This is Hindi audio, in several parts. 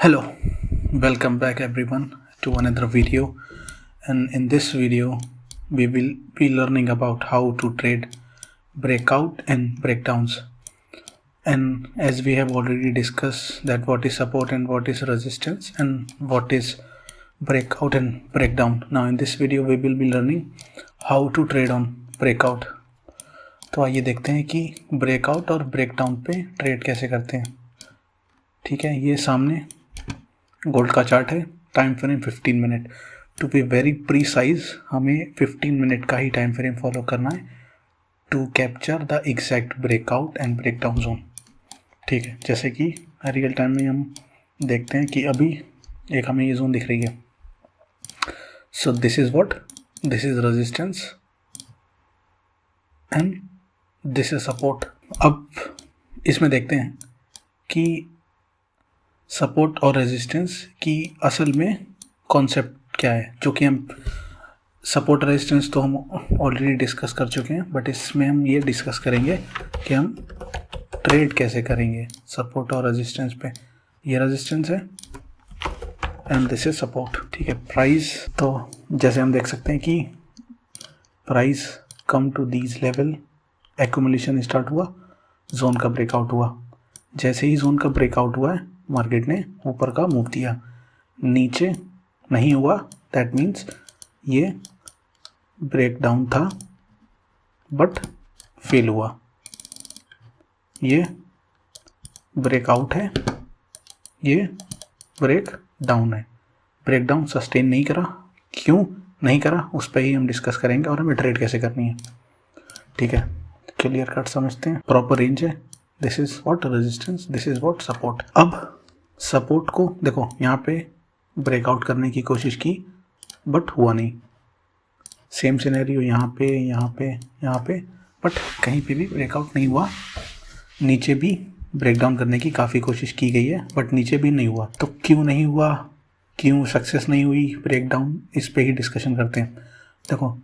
Hello, welcome back everyone to another video, and in this video we will be learning about how to trade breakout and breakdowns. And as we have already discussed that what is support and what is resistance and what is breakout and breakdown. Now in this video we will be learning how to trade on breakout. तो आइए देखते हैं कि ब्रेकआउट और ब्रेकडाउन पे ट्रेड कैसे करते हैं। ठीक है, ये सामने गोल्ड का चार्ट है, time frame 15 minute. To be very precise हमें 15 मिनट का ही टाइम फ्रेम फॉलो करना है to capture the exact breakout and breakdown zone. ठीक है, जैसे कि रियल टाइम में हम देखते हैं कि अभी एक हमें ये जोन दिख रही है। So this is what, this is resistance and this is support. अब इसमें देखते हैं कि सपोर्ट और रेजिस्टेंस की असल में कॉन्सेप्ट क्या है, जो कि हम सपोर्ट रेजिस्टेंस तो हम ऑलरेडी डिस्कस कर चुके हैं, बट इसमें हम ये डिस्कस करेंगे कि हम ट्रेड कैसे करेंगे सपोर्ट और रेजिस्टेंस पे। ये रेजिस्टेंस है एंड दिस इज सपोर्ट। ठीक है, प्राइस तो जैसे हम देख सकते हैं कि price come to these level, accumulation start हुआ, जोन का ब्रेकआउट हुआ। जैसे ही जोन का ब्रेकआउट हुआ है मार्केट ने ऊपर का मूव दिया, नीचे नहीं हुआ, दैट मीन्स ये ब्रेकडाउन था बट फेल हुआ। ये ब्रेकआउट है, ये ब्रेक डाउन है। ब्रेकडाउन सस्टेन नहीं करा, क्यों नहीं करा उस पर ही हम डिस्कस करेंगे और हमें ट्रेड कैसे करनी है। ठीक है, क्लियर कट समझते हैं। प्रॉपर रेंज है, this is what resistance, this is what support. अब सपोर्ट को देखो, यहाँ पे ब्रेकआउट करने की कोशिश की बट हुआ नहीं। सेम सिनेरियो यहाँ पे, यहाँ पे, यहाँ पे, बट कहीं पे भी ब्रेकआउट नहीं हुआ। नीचे भी ब्रेकडाउन करने की काफ़ी कोशिश की गई है बट नीचे भी नहीं हुआ। तो क्यों नहीं हुआ, क्यों सक्सेस नहीं हुई ब्रेकडाउन, इस पे ही डिस्कशन करते हैं। देखो,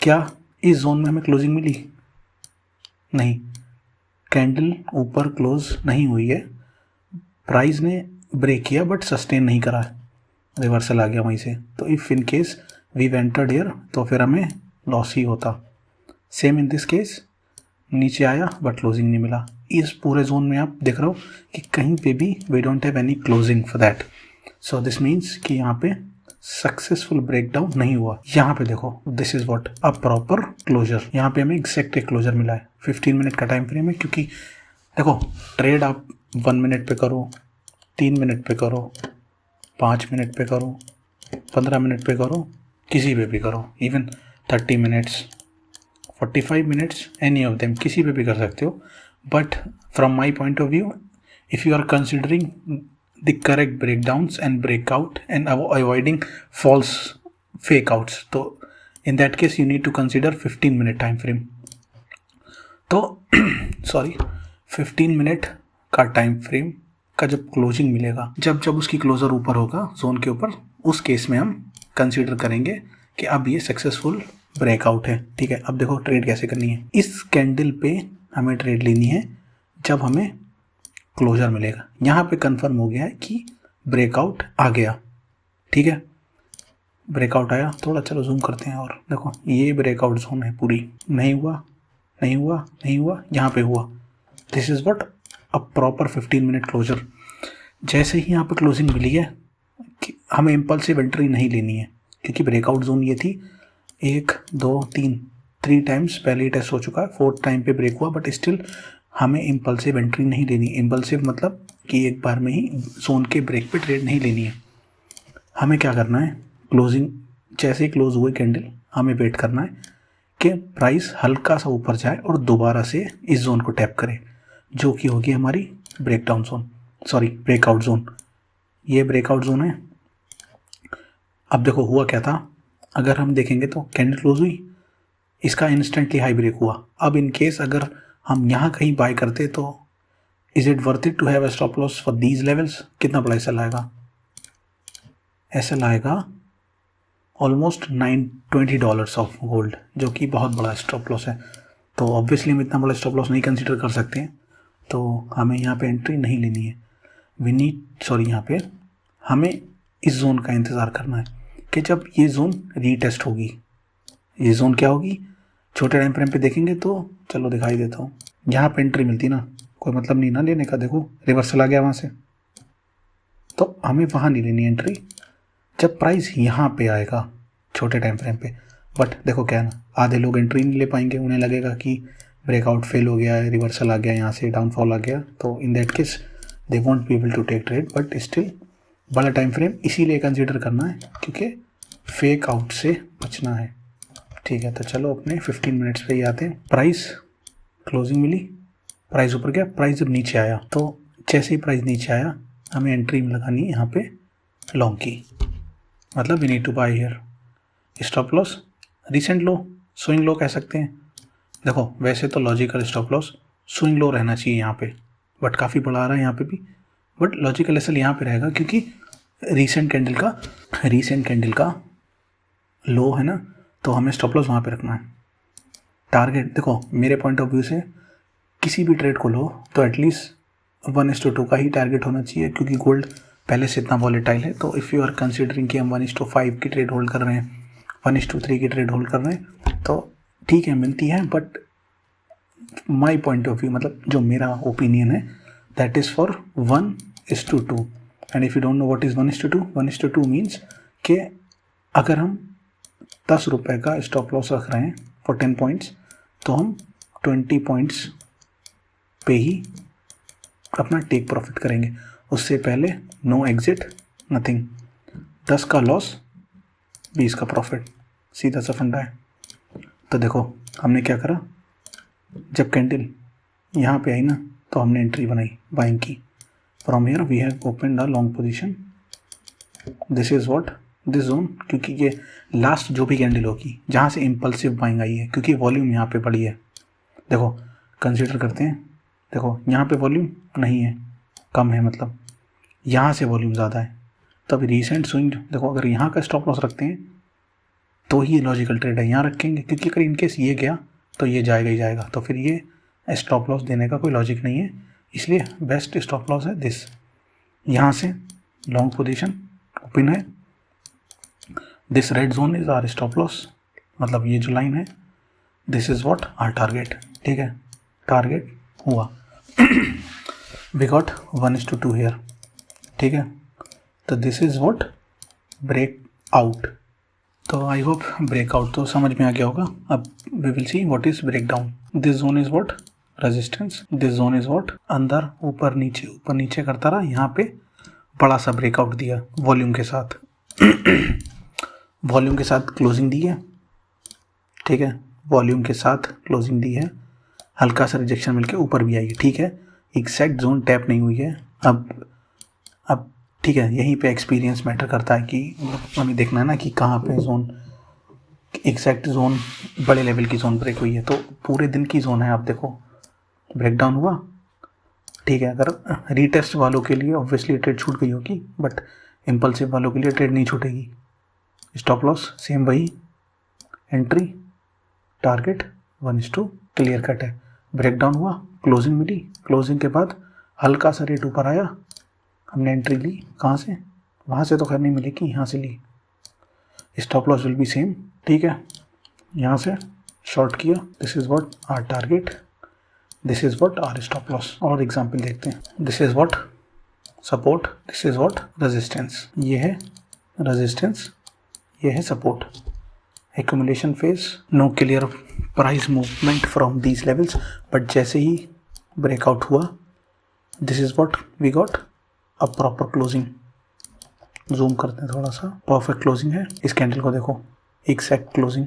क्या इस जोन में हमें क्लोजिंग मिली? नहीं, कैंडल ऊपर क्लोज नहीं हुई है, प्राइस ने ब्रेक किया बट सस्टेन नहीं करा, रिवर्सल आ गया वहीं से। तो if in case we entered here तो फिर हमें लॉस ही होता। सेम इन दिस केस, नीचे आया बट क्लोजिंग नहीं मिला। इस पूरे जोन में आप देख रहे हो कि कहीं पे भी we don't have any closing for that. So this means कि यहाँ पे सक्सेसफुल ब्रेकडाउन नहीं हुआ। यहाँ पे देखो, this is what a proper closure. यहाँ पे हमें एग्जैक्ट एक क्लोजर मिला है। 15 मिनट का टाइम फ्रेम है, क्योंकि देखो ट्रेड आप 1 मिनट पे करो, 3 मिनट पे करो, 5 मिनट पे करो, 15 मिनट पे करो, किसी पे भी करो, even 30 minutes, 45 minutes, any of them, किसी पे भी कर सकते हो। But from my point of view, if you are considering the correct breakdowns and breakout and avoiding false fake outs, तो in that case you need to consider 15 minute time frame। तो सॉरी 15 मिनट का टाइम फ्रेम का जब क्लोजिंग मिलेगा, जब उसकी क्लोजर ऊपर होगा जोन के ऊपर, उस केस में हम कंसीडर करेंगे कि अब ये सक्सेसफुल ब्रेकआउट है। ठीक है, अब देखो ट्रेड कैसे करनी है। इस कैंडल पे हमें ट्रेड लेनी है जब हमें क्लोजर मिलेगा। यहाँ पे कंफर्म हो गया है कि ब्रेकआउट आ गया। ठीक है, ब्रेकआउट आया, थोड़ा चलो जूम करते हैं और देखो ये ब्रेकआउट जोन है पूरी। नहीं हुआ, नहीं हुआ, नहीं हुआ, यहाँ पे हुआ। This is what a proper 15 minute closure. जैसे ही यहाँ पे क्लोजिंग मिली है कि हमें इम्पल्सिव एंट्री नहीं लेनी है, क्योंकि ब्रेकआउट जोन ये थी 1 2 3 टाइम्स पहले ही टेस्ट हो चुका है, 4th टाइम पे ब्रेक हुआ, बट स्टिल हमें इम्पल्सिव एंट्री नहीं लेनी। इम्पल्सिव मतलब कि एक बार में ही जोन के ब्रेक पे ट्रेड नहीं लेनी है। हमें क्या करना है, क्लोजिंग जैसे ही क्लोज हुए कैंडल, हमें वेट करना है कि प्राइस हल्का सा ऊपर जाए और दोबारा से इस जोन को टैप करे, जो कि होगी हमारी breakdown zone, sorry breakout zone. ये ब्रेकआउट जोन है। अब देखो हुआ क्या था, अगर हम देखेंगे तो कैंडल क्लोज हुई, इसका इंस्टेंटली हाई ब्रेक हुआ। अब इन केस अगर हम यहाँ कहीं बाय करते तो is it worth it to have a stop loss for these levels? कितना बड़ा एसएल आएगा? एसएल आएगा ऑलमोस्ट $20 ऑफ गोल्ड, जो कि बहुत बड़ा स्टॉप लॉस है। तो ऑब्वियसली हम इतना बड़ा स्टॉप लॉस नहीं कंसीडर कर सकते हैं, तो हमें यहाँ पे एंट्री नहीं लेनी है। वी नीड यहाँ पे हमें इस जोन का इंतज़ार करना है कि जब ये जोन रीटेस्ट होगी। ये जोन क्या होगी, छोटे टाइम फ्रेम पे देखेंगे तो चलो दिखाई देता हूँ, यहाँ पे एंट्री मिलती ना, कोई मतलब नहीं ना लेने का। देखो रिवर्सल आ गया वहाँ से, तो हमें वहाँ नहीं लेनी एंट्री जब प्राइस यहाँ पे आएगा छोटे टाइम फ्रेम पे। बट देखो क्या है ना, आधे लोग एंट्री नहीं ले पाएंगे, उन्हें लगेगा कि ब्रेकआउट फेल हो गया है, रिवर्सल आ गया, यहाँ से डाउनफॉल आ गया, तो in that case they won't be able to take trade. But still बड़ा टाइम फ्रेम इसीलिए कंसिडर करना है क्योंकि फेक आउट से बचना है। ठीक है, तो चलो अपने 15 मिनट्स पे ही आते हैं। प्राइस क्लोजिंग मिली, प्राइस ऊपर गया, प्राइस जब नीचे आया तो जैसे ही प्राइस नीचे आया हमें एंट्री लगानी है यहाँ पे लॉन्ग की, मतलब we need to buy here. Stop loss recent low, swing low कह सकते हैं। देखो वैसे तो logical stop loss swing low रहना चाहिए यहाँ पे, बट काफ़ी बड़ा आ रहा है यहाँ पे भी, बट लॉजिकल एसएल यहाँ पे रहेगा क्योंकि रीसेंट कैंडल का लो है ना, तो हमें स्टॉप लॉस वहाँ पे रखना है। टारगेट देखो मेरे पॉइंट ऑफ व्यू से किसी भी ट्रेड को लो तो एटलीस्ट 1:2 का ही टारगेट होना चाहिए, क्योंकि गोल्ड पहले से इतना वॉलेटाइल है। तो इफ़ यू आर कंसिडरिंग कि हम 1:5 की ट्रेड होल्ड कर रहे हैं, 1:3 की ट्रेड होल्ड कर रहे हैं, तो ठीक है मिलती है, but my point of view, मतलब जो मेरा ओपिनियन है, that is for 1:2। And if you don't know what is 1:2, 1:2 means कि अगर हम 10 रुपये का स्टॉप लॉस रख रहे हैं फॉर 10 पॉइंट्स, तो हम 20 पॉइंट्स पे ही अपना टेक प्रॉफिट करेंगे। उससे पहले नो एग्जिट, नथिंग। 10 का लॉस, 20 का प्रॉफिट, सीधा सा फंडा है। तो देखो हमने क्या करा, जब कैंडल यहाँ पे आई ना तो हमने एंट्री बनाई बाइंग की। From here we have opened a long position. This is what this zone, क्योंकि ये लास्ट जो भी कैंडल होगी जहाँ से इम्पल्सिव बाइंग आई है, क्योंकि वॉल्यूम यहाँ पे बड़ी है। देखो कंसिडर करते हैं, देखो यहाँ पे वॉल्यूम नहीं है, कम है, मतलब यहाँ से वॉल्यूम ज़्यादा है। तो अभी रीसेंट स्विंग देखो, अगर यहाँ का स्टॉप लॉस रखते हैं तो ही लॉजिकल ट्रेड है, यहाँ रखेंगे, क्योंकि अगर इनकेस ये गया तो ये जाएगा ही जाएगा, तो फिर ये स्टॉप लॉस देने का कोई लॉजिक नहीं है। इसलिए बेस्ट स्टॉप लॉस है दिस। यहाँ से लॉन्ग पोजीशन ओपन है, this red zone is our stop loss, मतलब ये जो लाइन है, this is what are target. ठीक है, टारगेट हुआ वी गॉट 1:2 हियर। ठीक है, तो this is what break out. तो आई होप ब्रेकआउट तो समझ में आ गया होगा। अब we will see what is break down. This zone is what resistance, this zone is what अंदर ऊपर नीचे करता रहा, यहाँ पे बड़ा सा ब्रेकआउट दिया वॉल्यूम के साथ वॉल्यूम के साथ क्लोजिंग दी है। ठीक है, वॉल्यूम के साथ क्लोजिंग दी है, हल्का सा रिजेक्शन मिलके ऊपर भी आई है। ठीक है, एग्जैक्ट जोन टैप नहीं हुई है। अब ठीक है, यहीं पे एक्सपीरियंस मैटर करता है कि हमें देखना है ना कि कहाँ पे जोन, एग्जैक्ट जोन, बड़े लेवल की जोन ब्रेक हुई है। तो पूरे दिन की जोन है, आप देखो ब्रेक डाउन हुआ। ठीक है, अगर रीटेस्ट वालों के लिए ऑब्वियसली ट्रेड छूट गई होगी, बट इम्पल्सिव वालों के लिए ट्रेड नहीं छूटेगी। स्टॉप लॉस सेम वही, एंट्री टारगेट 1:2 क्लियर कट है। ब्रेक डाउन हुआ, क्लोजिंग मिली, क्लोजिंग के बाद हल्का सा रेट ऊपर आया, हमने एंट्री ली। कहाँ से, वहाँ से तो खैर नहीं मिलेगी, यहाँ से ली। Stop loss will be same. ठीक है, यहाँ से शॉर्ट किया, this is what are target, this is what are stop loss. और एग्जांपल देखते हैं, this is what support, this is what resistance. ये है रेजिस्टेंस, ये है support. Accumulation phase, no clear price movement from these levels, but जैसे ही ब्रेकआउट हुआ, this is what we got a proper closing. Zoom करते हैं थोड़ा सा, परफेक्ट क्लोजिंग है। इस कैंडल को देखो, exact closing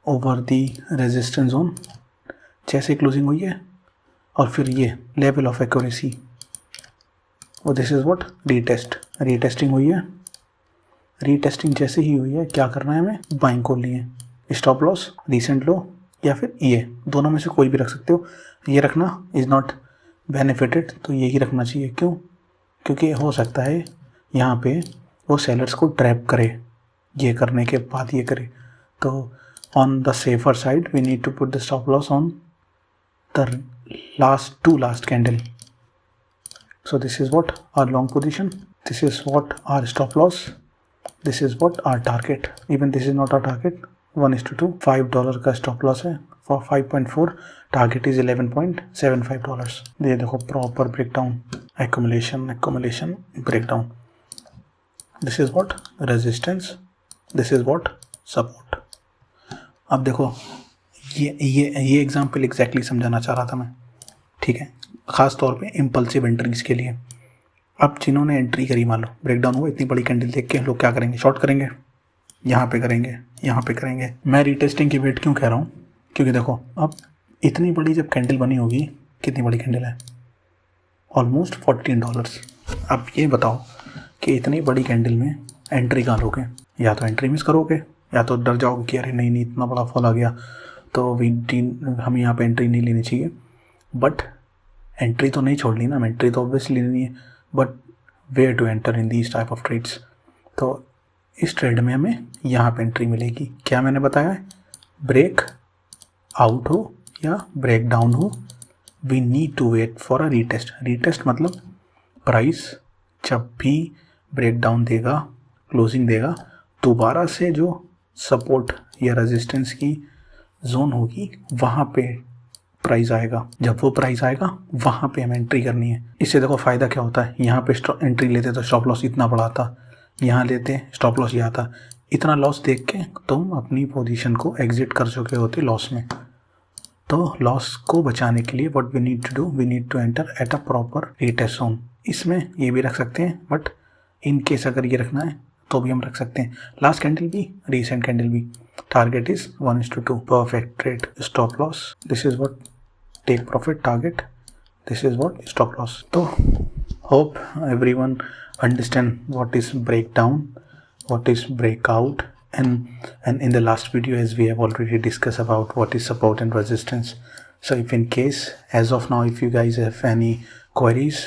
over the resistance zone, जैसे क्लोजिंग हुई है, और फिर ये लेवल ऑफ एक्यूरेसी, और दिस इज़ व्हाट रीटेस्टिंग हुई है। रीटेस्टिंग जैसे ही हुई है, क्या करना है हमें, बाइंग को लिए। स्टॉप लॉस रीसेंट लो, या फिर ये दोनों में से कोई भी रख सकते हो। ये रखना इज़ नॉट बेनिफिटेड, तो यही रखना चाहिए। क्यों, क्योंकि हो सकता है यहाँ पे वो सेलर्स को ट्रैप करे, ये करने के बाद ये करे। तो on the safer side we need to put the stop loss on the last candle. So this is what our long position, this is what our stop loss, this is what our target. Even this is not our target. 1:2, $5 का stop loss है for 5.4, target is $11.75. ये देखो proper breakdown, accumulation breakdown. This is what resistance, this is what support. अब देखो ये एग्जाम्पल एग्जैक्टली समझाना चाह रहा था मैं, ठीक है, ख़ास तौर पे इम्पल्सिव एंट्रीज के लिए। अब जिन्होंने एंट्री करी, मान लो ब्रेकडाउन हुआ, इतनी बड़ी कैंडल देख के लोग क्या करेंगे, शॉर्ट करेंगे, यहाँ पे करेंगे, यहाँ पे करेंगे। मैं रीटेस्टिंग की वेट क्यों कह रहा हूँ, क्योंकि देखो अब इतनी बड़ी जब कैंडल बनी होगी, कितनी बड़ी कैंडल है, ऑलमोस्ट $14। अब ये बताओ कि इतनी बड़ी कैंडल में एंट्री कहाँ लोगे, या तो एंट्री मिस करोगे, या तो डर जाओगे कि अरे नहीं इतना बड़ा फॉल आ गया तो हमें यहाँ पे एंट्री नहीं लेनी चाहिए। बट एंट्री तो नहीं छोड़नी ना, एंट्री तो ऑब्वियसली लेनी है, but where to enter in these type of trades. तो इस ट्रेड में हमें यहाँ पे एंट्री मिलेगी। क्या मैंने बताया है, ब्रेक आउट हो या ब्रेक डाउन हो, we need to wait for a retest. Retest मतलब प्राइस जब भी ब्रेक डाउन देगा, क्लोजिंग देगा, दोबारा से जो सपोर्ट या रेजिस्टेंस की जोन होगी वहाँ पे प्राइस आएगा। जब वो प्राइस आएगा वहाँ पे हमें एंट्री करनी है। इससे देखो फ़ायदा क्या होता है, यहाँ पे एंट्री लेते तो स्टॉप लॉस इतना बड़ा आता, यहाँ लेते स्टॉप लॉस ये आता, इतना लॉस देख के तुम अपनी पोजीशन को एग्जिट कर चुके होते लॉस में। तो लॉस को बचाने के लिए what we need to do, we need to enter at a proper retest zone. इसमें ये भी रख सकते हैं, बट इन केस अगर ये रखना है तो भी हम रख सकते हैं। लास्ट कैंडल भी, रिसेंट कैंडल भी, target is 1:2, perfect trade, stop loss, this is what take profit, target, this is what stop loss. तो hope everyone understand what is breakdown, what is breakout, and in the last video, as we have already discussed about what is support and resistance. So if in case, as of now, if you guys have any queries,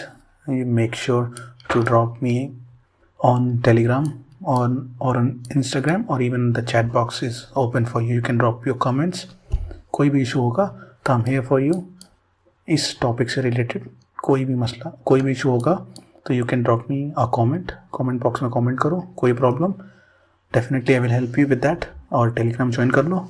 you make sure to drop me on Telegram or on Instagram, or even the chat box is open for you. You can drop your comments. कोई भी इशू होगा तो I'm here for you. इस टॉपिक से रिलेटेड कोई भी मसला, कोई भी इशू होगा तो you can drop me a comment box में कमेंट करो, कोई problem, definitely I will help you with that. और टेलीग्राम ज्वाइन कर लो,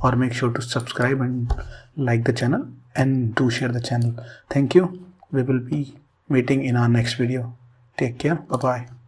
और make sure to subscribe and like the channel and do share the channel. Thank you, we will be meeting in our next video. Take care, bye bye.